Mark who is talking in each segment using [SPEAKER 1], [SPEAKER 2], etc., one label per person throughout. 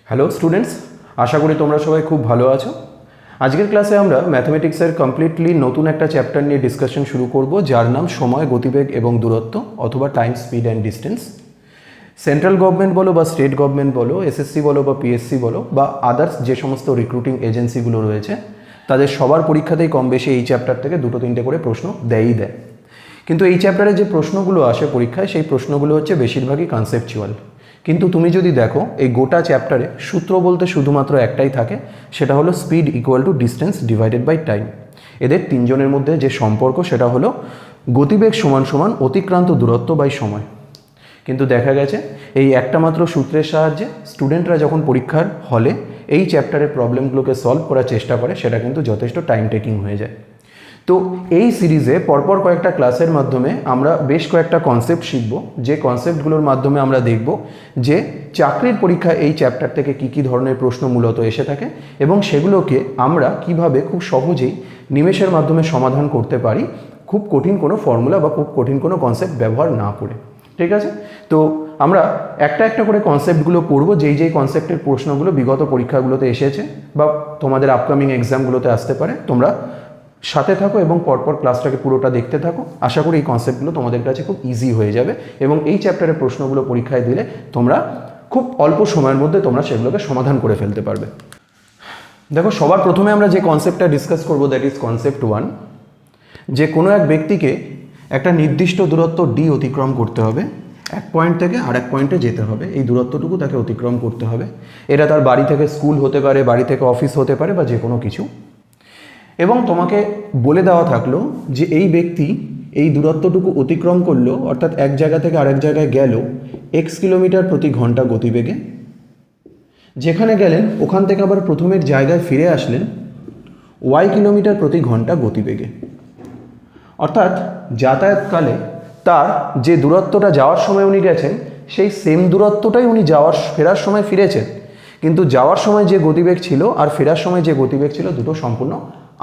[SPEAKER 1] Hello students, আশা করি তোমরা সবাই খুব ভালো আছো। আজকের ক্লাসে আমরা ম্যাথমেটিক্সের কমপ্লিটলি নতুন একটা চ্যাপ্টার নিয়ে ডিসকাশন শুরু করব, যার নাম সময়, গতিবেগ এবং দূরত্ব অথবা time, speed and distance. Central government বলো বা স্টেট গভর্নমেন্ট বলো, এসএসসি বলো বা পিএসসি বলো বা আদার্স যে সমস্ত রিক্রুটিং এজেন্সিগুলো রয়েছে, তাদের সবার পরীক্ষাতেই কম বেশি এই চ্যাপ্টার থেকে দুটো তিনটে করে প্রশ্ন দেয়। কিন্তু এই চ্যাপ্টারে যে প্রশ্নগুলো আসে পরীক্ষায়, সেই প্রশ্নগুলো হচ্ছে বেশিরভাগই কনসেপচুয়াল। কিন্তু তুমি যদি দেখো এই গোটা চ্যাপ্টারে সূত্র বলতে শুধুমাত্র একটাই থাকে, সেটা হলো speed equal to distance divided by time. এদের তিনজনের মধ্যে যে সম্পর্ক সেটা হলো গতিবেগ সমান সমান অতিক্রান্ত দূরত্ব বাই সময়। কিন্তু দেখা গেছে এই একটা মাত্র সূত্রের সাহায্যে স্টুডেন্টরা যখন পরীক্ষার হলে এই চ্যাপ্টারের প্রবলেমগুলোকে সলভ করার চেষ্টা করে, সেটা কিন্তু যথেষ্ট টাইম টেকিং হয়ে যায়। তো এই সিরিজে পরপর কয়েকটা ক্লাসের মাধ্যমে আমরা বেশ কয়েকটা কনসেপ্ট শিখব, যে কনসেপ্টগুলোর মাধ্যমে আমরা দেখব যে চাকরির পরীক্ষায় এই চ্যাপ্টার থেকে কী ধরনের প্রশ্ন মূলত এসে থাকে এবং সেগুলোকে আমরা কিভাবে খুব সহজেই নিমেষের মাধ্যমে সমাধান করতে পারি, খুব কঠিন কোনো ফর্মুলা বা খুব কঠিন কোনো কনসেপ্ট ব্যবহার না করে। ঠিক আছে, তো আমরা একটা একটা করে কনসেপ্টগুলো পড়ব, যেই কনসেপ্টের প্রশ্নগুলো বিগত পরীক্ষাগুলোতে এসেছে বা তোমাদের আপকামিং এক্সামগুলোতে আসতে পারে। তোমরা সাথে থাকো এবং পরপর ক্লাসটাকে পুরোটা দেখতে থাকো। আশা করি এই কনসেপ্টগুলো তোমাদের কাছে খুব ইজি হয়ে যাবে এবং এই চ্যাপ্টারের প্রশ্নগুলো পরীক্ষায় দিলে তোমরা খুব অল্প সময়ের মধ্যে তোমরা সেগুলোকে সমাধান করে ফেলতে পারবে। দেখো, সবার প্রথমে আমরা যে কনসেপ্টটা ডিসকাস করবো, দ্যাট ইজ কনসেপ্ট 1, যে কোনো এক ব্যক্তিকে একটা নির্দিষ্ট দূরত্ব ডি অতিক্রম করতে হবে, এক পয়েন্ট থেকে আরেক পয়েন্টে যেতে হবে। এই দূরত্বটুকু তাকে অতিক্রম করতে হবে। এটা তার বাড়ি থেকে স্কুল হতে পারে, বাড়ি থেকে অফিস হতে পারে বা যে কোনো কিছু। এবং তোমাকে বলে দেওয়া থাকলো যে এই ব্যক্তি এই দূরত্বটুকু অতিক্রম করলো, অর্থাৎ এক জায়গা থেকে আরেক জায়গায় গেল এক্স কিলোমিটার প্রতি ঘন্টা গতিবেগে। যেখানে গেলেন ওখান থেকে আবার প্রথমের জায়গায় ফিরে আসলেন ওয়াই কিলোমিটার প্রতি ঘন্টা গতিবেগে। অর্থাৎ যাতায়াতকালে তার যে দূরত্বটা যাওয়ার সময় উনি গেছেন, সেই সেম দূরত্বটাই উনি ফেরার সময় ফিরেছেন, কিন্তু যাওয়ার সময় যে গতিবেগ ছিল আর ফেরার সময় যে গতিবেগ ছিল দুটো সম্পূর্ণ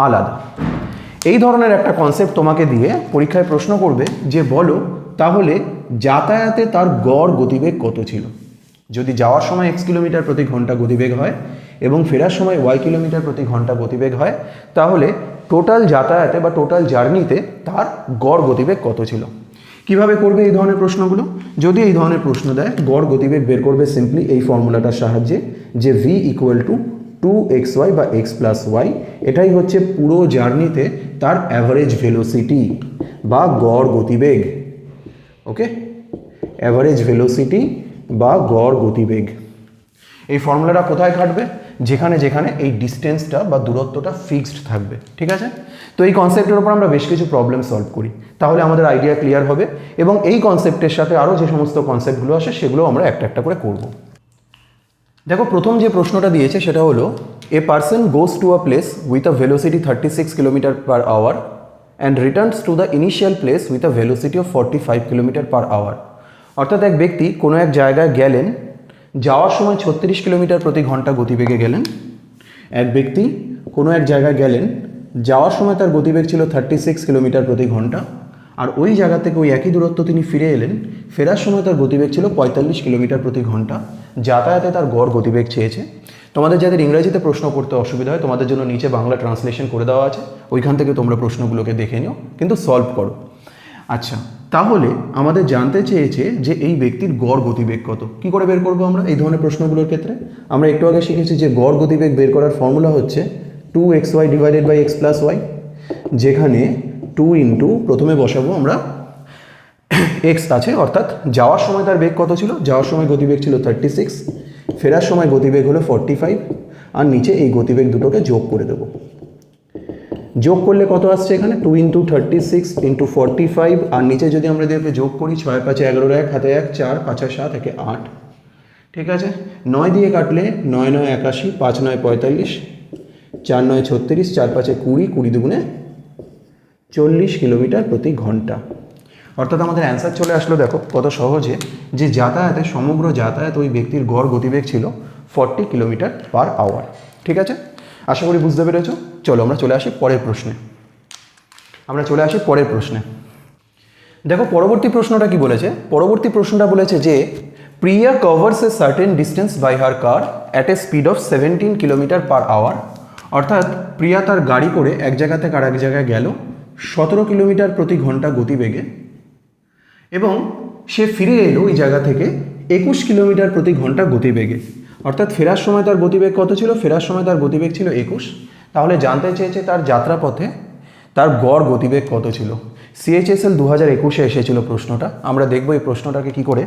[SPEAKER 1] আলাদা। এই ধরনের একটা কনসেপ্ট তোমাকে দিয়ে পরীক্ষায় প্রশ্ন করবে যে বলো তাহলে যাতায়াতে তার গড় গতিবেগ কত ছিল। যদি যাওয়ার সময় এক্স কিলোমিটার প্রতি ঘন্টা গতিবেগ হয় এবং ফেরার সময় ওয়াই কিলোমিটার প্রতি ঘন্টা গতিবেগ হয়, তাহলে টোটাল যাতায়াতে বা টোটাল জার্নিতে তার গড় গতিবেগ কত ছিল। কিভাবে করবে এই ধরনের প্রশ্নগুলো? যদি এই ধরনের প্রশ্ন দেয়, গড় গতিবেগ বের করবে সিম্পলি এই ফর্মুলাটার সাহায্যে, যে ভি ইকুয়াল টু 2xy বা এক্স প্লাস ওয়াই। এটাই হচ্ছে পুরো জার্নিতে তার অ্যাভারেজ ভেলোসিটি বা গড় গতিবেগ। ওকে, অ্যাভারেজ ভেলোসিটি বা গড় গতিবেগ। এই ফর্মুলাটা কোথায় খাটবে? যেখানে যেখানে এই ডিস্টেন্সটা বা দূরত্বটা ফিক্সড থাকবে। ঠিক আছে, তো এই কনসেপ্টের উপর আমরা বেশ কিছু প্রবলেম সলভ করি, তাহলে আমাদের আইডিয়া ক্লিয়ার হবে এবং এই কনসেপ্টের সাথে আরও যে সমস্ত কনসেপ্টগুলো আসে সেগুলো আমরা একটা একটা করে করব। দেখো, প্রথম যে প্রশ্নটা দিয়েছে সেটা হলো a person goes to a place with a velocity 36 kilometre per hour and returns to the initial place with a velocity of 45 kilometre per hour. অর্থাৎ এক ব্যক্তি কোনো এক জায়গায় গেলেন, যাওয়ার সময় 36 কিলোমিটার প্রতি ঘন্টা গতিবেগে গেলেন। এক ব্যক্তি কোনো এক জায়গায় গেলেন, যাওয়ার সময় তার গতিবেগ ছিল 36 কিলোমিটার প্রতি ঘন্টা, আর ওই জায়গা থেকে ওই একই দূরত্ব তিনি ফিরে এলেন, ফেরার সময় তার গতিবেগ ছিল 45 কিলোমিটার প্রতি ঘন্টা। যাতায়াতে তার গড় গতিবেগ চেয়েছে। তোমাদের যাদের ইংরেজিতে প্রশ্ন করতে অসুবিধা হয়, তোমাদের জন্য নিচে বাংলা ট্রান্সলেশন করে দেওয়া আছে, ওইখান থেকে তোমরা প্রশ্নগুলোকে দেখে নিও, কিন্তু সলভ করো। আচ্ছা, তাহলে আমাদের জানতে চেয়েছে যে এই ব্যক্তির গড় গতিবেগ কত। কি করে বের করবো আমরা এই ধরনের প্রশ্নগুলোর ক্ষেত্রে? আমরা একটু আগে শিখেছি যে গড় গতিবেগ বের করার ফর্মুলা হচ্ছে 2xy divided by x plus y, যেখানে 2 ইন্টু প্রথমে বসাবো আমরা এক্স আছে, অর্থাৎ যাওয়ার সময় তার বেগ কত ছিল? যাওয়ার সময় গতিবেগ ছিল 36, ফেরার সময় গতিবেগ হলো 45, আর নিচে এই গতিবেগ দুটোকে যোগ করে দেবো। যোগ করলে কত আসছে এখানে? 2 ইন্টু 36 ইন্টু 45, আর নিচে যদি আমরা এদেরকে যোগ করি 6 5 11 1 হাতে 1 4 5 7 একে 8। ঠিক আছে, 9 দিয়ে কাটলে 9 9 81, 5 9 45, 4 9 36, 4 5 20, 20 দুগুণে 40 কিলোমিটার প্রতি ঘন্টা। অর্থাৎ আমাদের অ্যান্সার চলে আসলো। দেখো কত সহজে, যে যাতায়াতে সমগ্র যাতায়াত ওই ব্যক্তির গড় গতিবেগ ছিল 40 কিলোমিটার পার আওয়ার। ঠিক আছে, আশা করি বুঝতে পেরেছো। চলো আমরা চলে আসি পরের প্রশ্নে। দেখো পরবর্তী প্রশ্নটা কি বলেছে? পরবর্তী প্রশ্নটা বলেছে যে Priya covers a certain distance by her car at a speed of 17 kilometre per hour. অর্থাৎ প্রিয়া তার গাড়ি করে এক জায়গা থেকে আর এক জায়গায় গেল 17 কিলোমিটার প্রতি ঘন্টা গতিবেগে, এবং সে ফিরে এলো ওই জায়গা থেকে 21 কিলোমিটার প্রতি ঘন্টা গতিবেগে। অর্থাৎ ফেরার সময় তার গতিবেগ কত ছিল? ফেরার সময় তার গতিবেগ ছিল 21। তাহলে জানতে চেয়েছে তার যাত্রাপথে তার গড় গতিবেগ কত ছিল। CHSL 2021-এ এসেছিল প্রশ্নটা। আমরা দেখব এই প্রশ্নটাকে কি করে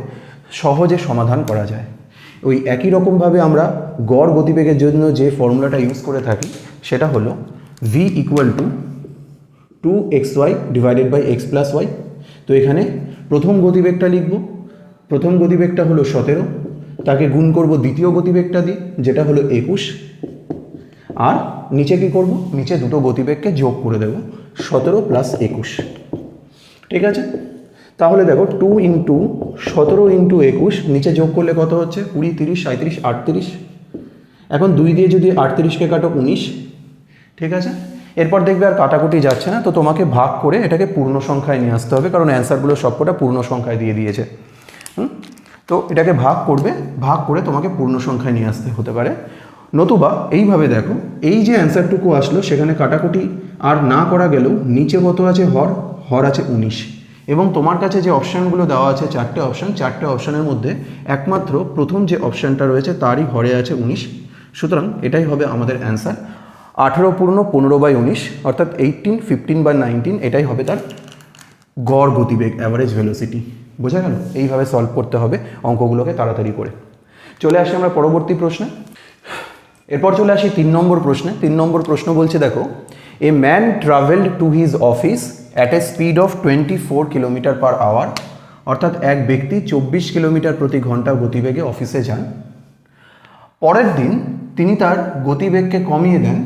[SPEAKER 1] সহজে সমাধান করা যায়। ওই একই রকমভাবে আমরা গড় গতিবেগের জন্য যে ফর্মুলাটা ইউজ করে থাকি সেটা হলো v equal to 2xy divided by x plus y. তো এখানে প্রথম গতিবেগটা লিখব। প্রথম গতিবেগটা হলো 17, তাকে গুণ করব দ্বিতীয় গতিবেগটা দিয়ে যেটা হলো 21, আর নিচে কি করব? নিচে দুটো গতিবেগকে যোগ করে দেব, 17 প্লাস 21। ঠিক আছে, তাহলে দেখো 2 ইন্টু 17 ইন্টু 21 নিচে যোগ করলে কত হচ্ছে? 20, 30, 37, 38। এখন 2 দিয়ে যদি 38কে কাটো 19। ঠিক আছে, এরপর দেখবে আর কাটাকুটি যাচ্ছে না, তো তোমাকে ভাগ করে এটাকে পূর্ণ সংখ্যায় নিয়ে আসতে হবে, কারণ অ্যান্সারগুলো সবকটা পূর্ণ সংখ্যায় দিয়ে দিয়েছে। তো এটাকে ভাগ করবে, ভাগ করে তোমাকে পূর্ণ সংখ্যায় নিয়ে আসতে হতে পারে। নতুবা এইভাবে দেখো, এই যে অ্যান্সারটুকু আসলো সেখানে কাটাকুটি আর না করা গেলেও নিচে কত আছে? হর আছে 19, এবং তোমার কাছে যে অপশানগুলো দেওয়া আছে চারটে অপশানের মধ্যে একমাত্র প্রথম যে অপশানটা রয়েছে তারই হরে আছে 19। সুতরাং এটাই হবে আমাদের অ্যান্সার। 18 পূর্ণ 15/19 অর্থাৎ 18, 15 বা 19 এটাই হবে তার গড় গতিবেগ, অ্যাভারেজ ভেলোসিটি। বোঝা গেল? এইভাবে সলভ করতে হবে অঙ্কগুলোকে তাড়াতাড়ি করে। চলে আসি আমরা পরবর্তী প্রশ্নে। এরপর চলে আসি 3 নম্বর প্রশ্নে। 3 নম্বর প্রশ্ন বলছে দেখো, a man travelled to his office at a speed of 24 kilometre per hour. অর্থাৎ এক ব্যক্তি 24 কিলোমিটার প্রতি ঘন্টা গতিবেগে অফিসে যান। পরের দিন তিনি তার গতিবেগকে কমিয়ে দেন,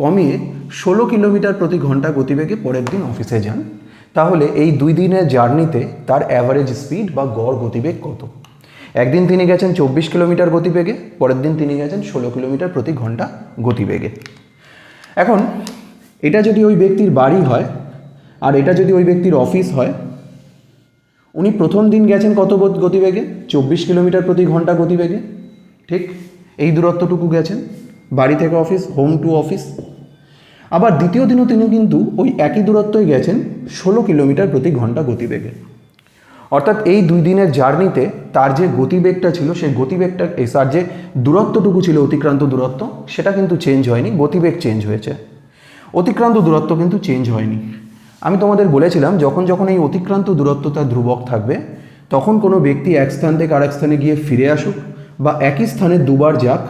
[SPEAKER 1] কমিয়ে 16 কিলোমিটার প্রতি ঘন্টা গতিবেগে পরের দিন অফিসে যান। তাহলে এই 2 দিনের জার্নিতে তার অ্যাভারেজ স্পিড বা গড় গতিবেগ কত? একদিন তিনি গেছেন 24 কিলোমিটার গতিবেগে, পরের দিন তিনি গেছেন 16 কিলোমিটার প্রতি ঘন্টা গতিবেগে। এখন এটা যদি ওই ব্যক্তির বাড়ি হয় আর এটা যদি ওই ব্যক্তির অফিস হয়, উনি প্রথম দিন গেছেন কত গতিবেগে? 24 কিলোমিটার প্রতি ঘন্টা গতিবেগে। ঠিক এই দূরত্বটুকু গেছেন বাড়ি থেকে অফিস, হোম টু অফিস। আবার দ্বিতীয় দিনও তিনি কিন্তু ওই একই দূরত্বই গেছেন 16 কিলোমিটার প্রতি ঘন্টা গতিবেগে। অর্থাৎ এই 2 দিনের জার্নিতে তার যে গতিবেগটা ছিল সেই গতিবেগটা, তার যে দূরত্বটুকু ছিল অতিক্রান্ত দূরত্ব, সেটা কিন্তু চেঞ্জ হয়নি, গতিবেগ চেঞ্জ হয়েছে। অতিক্রান্ত দূরত্ব কিন্তু চেঞ্জ হয়নি। আমি তোমাদের বলেছিলাম যখন এই অতিক্রান্ত দূরত্বটা ধ্রুবক থাকবে তখন কোনো ব্যক্তি এক স্থান থেকে আরেক স্থানে গিয়ে ফিরে আসুক বা একই স্থানে দুবার যাক,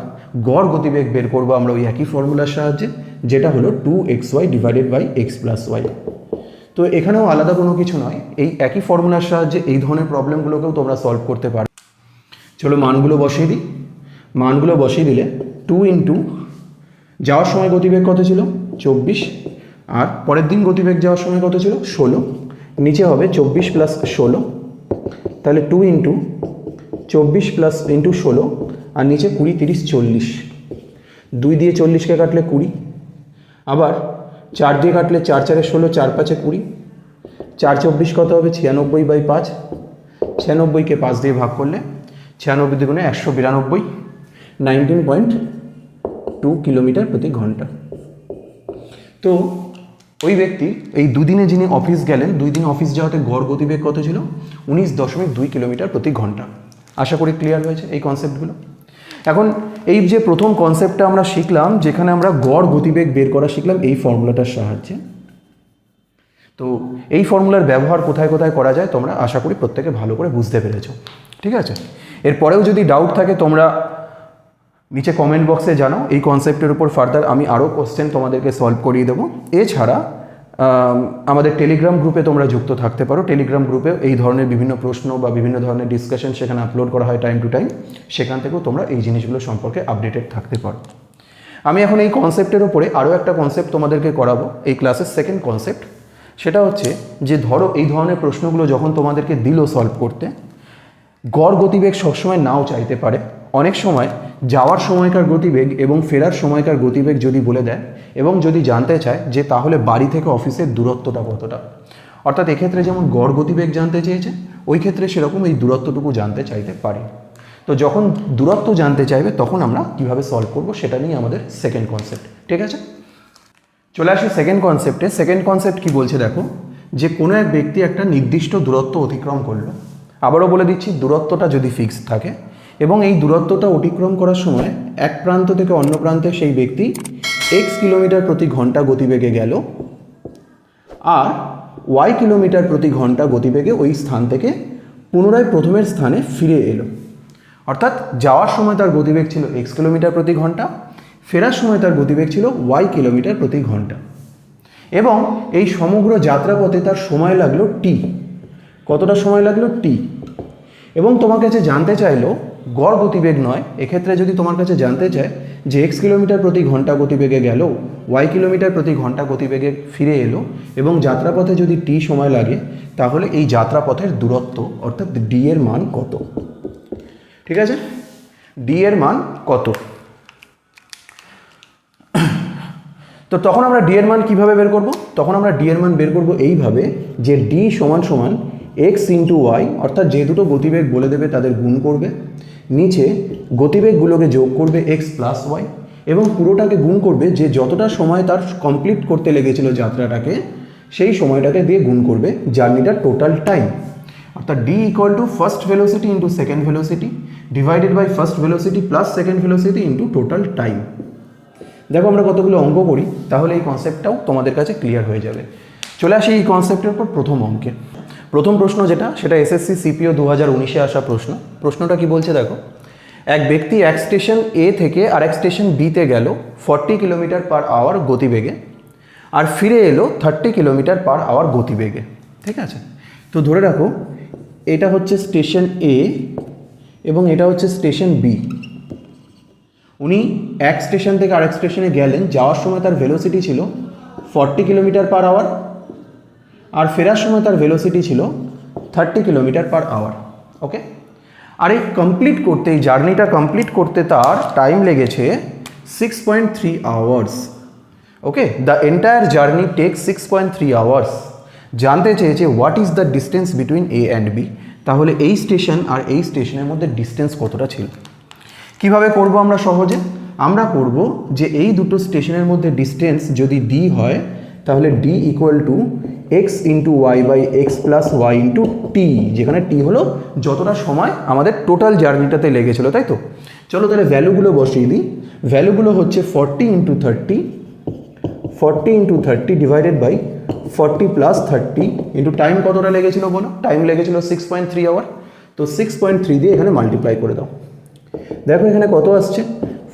[SPEAKER 1] গড় গতিবেগ বের করবো আমরা ওই একই ফর্মুলার সাহায্যে, যেটা হলো 2xy divided by x plus y. তো এখানেও আলাদা কোনো কিছু নয়, এই একই ফর্মুলার সাহায্যে এই ধরনের প্রবলেমগুলোকেও তোমরা সলভ করতে পারো। চলো মানগুলো বসিয়ে দিই। মানগুলো বসিয়ে দিলে 2 ইন্টু যাওয়ার সময় গতিবেগ কত ছিল? 24, আর পরের দিন গতিবেগ যাওয়ার সময় কত ছিল? 16। নিচে হবে 24 প্লাস 16, তাহলে 2 ইন্টু 24 প্লাস ইন্টু 16, আর নিচে 20, 30, 40। 2 দিয়ে 40কে কাটলে 20, আবার 4 দিয়ে কাটলে 4 4 16, 4 5 20, 4 24 কত হবে? 96/5। 96কে 5 দিয়ে ভাগ করলে 96 দ্বিগুণে 192, 19.2 কিলোমিটার প্রতি ঘন্টা। তো ওই ব্যক্তি এই 2 দিনে যিনি অফিস গেলেন, 2 দিন অফিস যাওয়াতে গড় গতিবেগ কত ছিল? 19.2 কিলোমিটার প্রতি ঘন্টা। আশা করি ক্লিয়ার হয়েছে এই কনসেপ্টগুলো। এখন এই যে প্রথম কনসেপ্টটা আমরা শিখলাম, যেখানে আমরা গড় গতিবেগ বের করা শিখলাম এই ফর্মুলাটার সাহায্যে। তো এই ফর্মুলার ব্যবহার কোথায় কোথায় করা যায় তোমরা আশা করি প্রত্যেকে ভালো করে বুঝতে পেরেছো। ঠিক আছে, এরপরেও যদি ডাউট থাকে তোমরা নিচে কমেন্ট বক্সে জানাও। এই কনসেপ্টের উপর ফার্দার আমি আরও কোশ্চেন তোমাদেরকে সলভ করিয়ে দেবো। এছাড়া আমাদের টেলিগ্রাম গ্রুপে তোমরা যুক্ত থাকতে পারো। টেলিগ্রাম গ্রুপে এই ধরনের বিভিন্ন প্রশ্ন বা বিভিন্ন ধরনের ডিসকাশন সেখানে আপলোড করা হয় টাইম টু টাইম, সেখান থেকেও তোমরা এই জিনিসগুলো সম্পর্কে আপডেটেড থাকতে পারো। আমি এখন এই কনসেপ্টের উপরে আরও একটা কনসেপ্ট তোমাদেরকে করাবো, এই ক্লাসের সেকেন্ড কনসেপ্ট। সেটা হচ্ছে যে ধরো এই ধরনের প্রশ্নগুলো যখন তোমাদেরকে দিল সলভ করতে, গড় গতিবেগ সবসময় নাও চাইতে পারে। অনেক সময় যাওয়ার সময়কার গতিবেগ এবং ফেরার সময়কার গতিবেগ যদি বলে দেয় এবং যদি জানতে চায় যে তাহলে বাড়ি থেকে অফিসের দূরত্বটা কতটা, অর্থাৎ এক্ষেত্রে যেমন গড় গতিবেগ জানতে চেয়েছে, ওই ক্ষেত্রে সেরকম এই দূরত্বটুকু জানতে চাইতে পারে। তো যখন দূরত্ব জানতে চাইবে তখন আমরা কীভাবে সলভ করব সেটা নিয়ে আমাদের সেকেন্ড কনসেপ্ট। ঠিক আছে, চলে আসি সেকেন্ড কনসেপ্টে। সেকেন্ড কনসেপ্ট কি বলছে দেখো, যে কোনো এক ব্যক্তি একটা নির্দিষ্ট দূরত্ব অতিক্রম করলো। আবারও বলে দিচ্ছি, দূরত্বটা যদি ফিক্সড থাকে এবং এই দূরত্বটা অতিক্রম করার সময় এক প্রান্ত থেকে অন্য প্রান্তে সেই ব্যক্তি x কিলোমিটার প্রতি ঘন্টা গতিবেগে গেল আর y কিলোমিটার প্রতি ঘন্টা গতিবেগে ওই স্থান থেকে পুনরায় প্রথমের স্থানে ফিরে এলো। অর্থাৎ যাওয়ার সময় তার গতিবেগ ছিল x কিলোমিটার প্রতি ঘন্টা, ফেরার সময় তার গতিবেগ ছিল y কিলোমিটার প্রতি ঘন্টা, এবং এই সমগ্র যাত্রাপথে তার সময় লাগলো t। কতটা সময় লাগলো? t। এবং তোমার কাছে জানতে চাইলো গড় গতিবেগ নয়, এক্ষেত্রে যদি তোমার কাছে জানতে চায় যে x কিলোমিটার প্রতি ঘন্টা গতিবেগে গেল, y কিলোমিটার প্রতি ঘন্টা গতিবেগে ফিরে এলো এবং যাত্রাপথে যদি t সময় লাগে, তাহলে এই যাত্রাপথের দূরত্ব অর্থাৎ d এর মান কত? ঠিক আছে, d এর মান কত? তো তখন আমরা d এর মান কিভাবে বের করব? তখন আমরা d এর মান বের করব এইভাবে যে d সমান সমান x ইন্টু y, অর্থাৎ যে দুটো গতিবেগ বলে দেবে তাদের গুণ করবে, নিচে গতিবেগগুলোকে যোগ করবে x প্লাস ওয়াই, এবং পুরোটাকে গুণ করবে যে যতটা সময় তার কমপ্লিট করতে লেগেছিল যাত্রাটাকে, সেই সময়টাকে দিয়ে গুণ করবে জার্নিটার টোটাল টাইম। অর্থাৎ d equal to first velocity into second velocity divided by first velocity plus second velocity into total time. দেখো আমরা কতগুলো অঙ্ক করি, তাহলে এই কনসেপ্টটাও তোমাদের কাছে ক্লিয়ার হয়ে যাবে। চলে আসি এই কনসেপ্টের পর প্রথম অঙ্কে। প্রথম প্রশ্ন যেটা, সেটা এসএসসি সিপিও 2019-এ আসা প্রশ্ন। প্রশ্নটা কি বলছে দেখো, এক ব্যক্তি এক স্টেশন এ থেকে আরেক স্টেশন বিতে গেল 40 কিলোমিটার পার আওয়ার গতিবেগে আর ফিরে এলো 30 কিলোমিটার পার আওয়ার গতিবেগে। ঠিক আছে, তো ধরে রাখো এটা হচ্ছে স্টেশন এ এবং এটা হচ্ছে স্টেশন বি। উনি এক স্টেশন থেকে আরেক স্টেশনে গেলেন, যাওয়ার সময় তার ভেলোসিটি ছিল 40 কিলোমিটার পার আওয়ার আর ফেরার সময় তার ভেলোসিটি ছিল 30 কিলোমিটার পার আওয়ার। ওকে, আর এই কমপ্লিট করতে, এই জার্নিটা কমপ্লিট করতে তার টাইম লেগেছে 6.3 hours. Okay, the entire journey take 6.3 hours. জানতে চেয়েছে what is the distance between A and B. তাহলে এই স্টেশন আর এই স্টেশনের মধ্যে ডিস্টেন্স কতটা ছিল? কিভাবে করব আমরা সহজে? আমরা করব যে এই দুটো স্টেশনের মধ্যে ডিস্টেন্স যদি d হয়, তাহলে d equal to x into Y by x plus Y into T, যেখানে t হলো যতটা সময় আমাদের টোটাল জার্নিটাতে লেগেছিলো, তাই তো? চলো তাহলে ভ্যালুগুলো বসিয়ে দিই। ভ্যালুগুলো হচ্ছে 40 into 30 divided by 40 plus 30 into time কতটা লেগেছিলো বলো? টাইম লেগেছিলো 6.3 আওয়ার। তো 6.3 দিয়ে এখানে মাল্টিপ্লাই করে দাও। দেখো এখানে কত আসছে,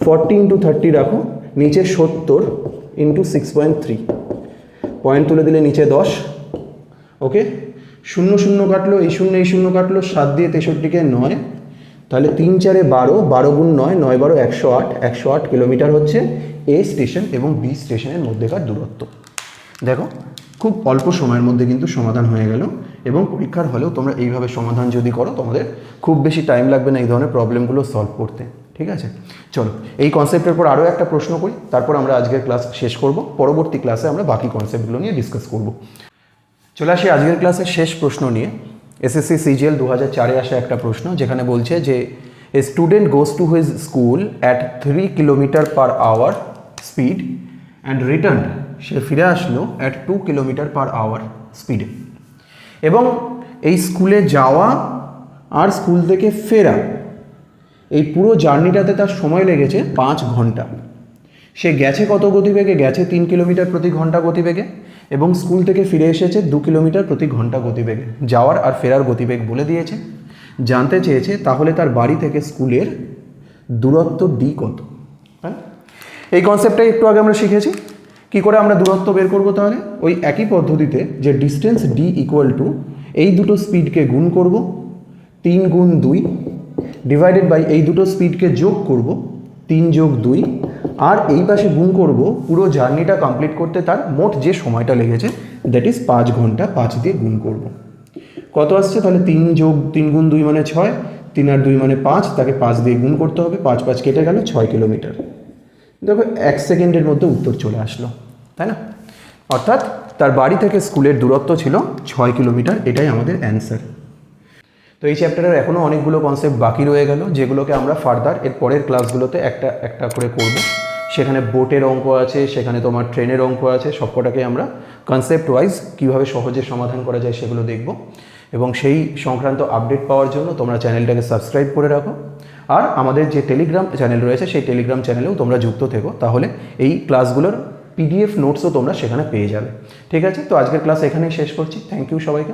[SPEAKER 1] 40 ইন্টু 30 রাখো, নিচে 70 ইন্টু 6.3, পয়েন্ট তুলে দিলে নিচে 10। ওকে, শূন্য শূন্য কাটলো, এই শূন্য কাটলো, 7 দিয়ে 63কে 9, তাহলে 3 4 12, 12 গুণ 9, 9 12 108, 108 কিলোমিটার হচ্ছে এ স্টেশন এবং বি স্টেশনের মধ্যেকার দূরত্ব। দেখো খুব অল্প সময়ের মধ্যে কিন্তু সমাধান হয়ে গেল, এবং পরীক্ষার হলেও তোমরা এইভাবে সমাধান যদি করো তোমাদের খুব বেশি টাইম লাগবে না এই ধরনের প্রবলেমগুলো সলভ করতে। ঠিক আছে, চলো এই কনসেপ্টের পর আরও একটা প্রশ্ন করি, তারপর আমরা আজকের ক্লাস শেষ করব। পরবর্তী ক্লাসে আমরা বাকি কনসেপ্টগুলো নিয়ে ডিসকাস করব। চলে আসি আজকের ক্লাসের শেষ প্রশ্ন নিয়ে। এসএসসি সিজিএল 2004-এ আসা একটা প্রশ্ন, যেখানে বলছে যে a student goes to his school at 3 kilometre per hour speed and return, সে ফিরে আসলো অ্যাট 2 কিলোমিটার পার আওয়ার স্পিডে, এবং এই স্কুলে যাওয়া আর স্কুল থেকে ফেরা এই পুরো জার্নিটাতে তার সময় লেগেছে 5 ঘন্টা। সে গেছে কত গতিবেগে? গেছে 3 কিলোমিটার প্রতি ঘন্টা গতিবেগে, এবং স্কুল থেকে ফিরে এসেছে 2 কিলোমিটার প্রতি ঘন্টা গতিবেগে। যাওয়ার আর ফেরার গতিবেগ বলে দিয়েছে। জানতে চেয়েছে তাহলে তার বাড়ি থেকে স্কুলের দূরত্ব d কত। হ্যাঁ, এই কনসেপ্টটাই একটু আগে আমরা শিখেছি। কি করে আমরা দূরত্ব বের করব? তাহলে ওই একই পদ্ধতিতে, যে ডিস্টেন্স d ইকুয়াল টু এই দুটো স্পিডকে গুণ করব 3 গুণ 2 ডিভাইডেড বাই এই দুটো স্পিডকে যোগ করব 3 যোগ 2, আর এই পাশে গুণ করব পুরো জার্নিটা কমপ্লিট করতে তার মোট যে সময়টা লেগেছে, দ্যাট ইজ 5 ঘন্টা। 5 দিয়ে গুণ করব, কত আসছে? তাহলে 3 গুণ 2 মানে 6, 3 আর 2 মানে 5, তাকে 5 দিয়ে গুণ করতে হবে, 5 5 কেটে গেল, 6 কিলোমিটার। দেখো 1 সেকেন্ডের মধ্যে উত্তর চলে আসলো, তাই না? অর্থাৎ তার বাড়ি থেকে স্কুলের দূরত্ব ছিল 6 কিলোমিটার। এটাই আমাদের অ্যান্সার। তো এই চ্যাপ্টারের এখনও অনেকগুলো কনসেপ্ট বাকি রয়ে গেল, যেগুলোকে আমরা ফার্দার এর পরের ক্লাসগুলোতে একটা একটা করে করব। সেখানে বোটের অঙ্ক আছে, সেখানে তোমার ট্রেনের অঙ্ক আছে, সবকটাকে আমরা কনসেপ্ট ওয়াইজ কীভাবে সহজে সমাধান করা যায় সেগুলো দেখব। এবং সেই সংক্রান্ত আপডেট পাওয়ার জন্য তোমরা চ্যানেলটাকে সাবস্ক্রাইব করে রাখো। আর আমাদের যে টেলিগ্রাম চ্যানেল রয়েছে সেই টেলিগ্রাম চ্যানেলেও তোমরা যুক্ত থেকো, তাহলে এই ক্লাসগুলোর PDF নোটসও তোমরা সেখানে পেয়ে যাবে। ঠিক আছে, তো আজকের ক্লাস এখানেই শেষ করছি। থ্যাংক ইউ সবাইকে।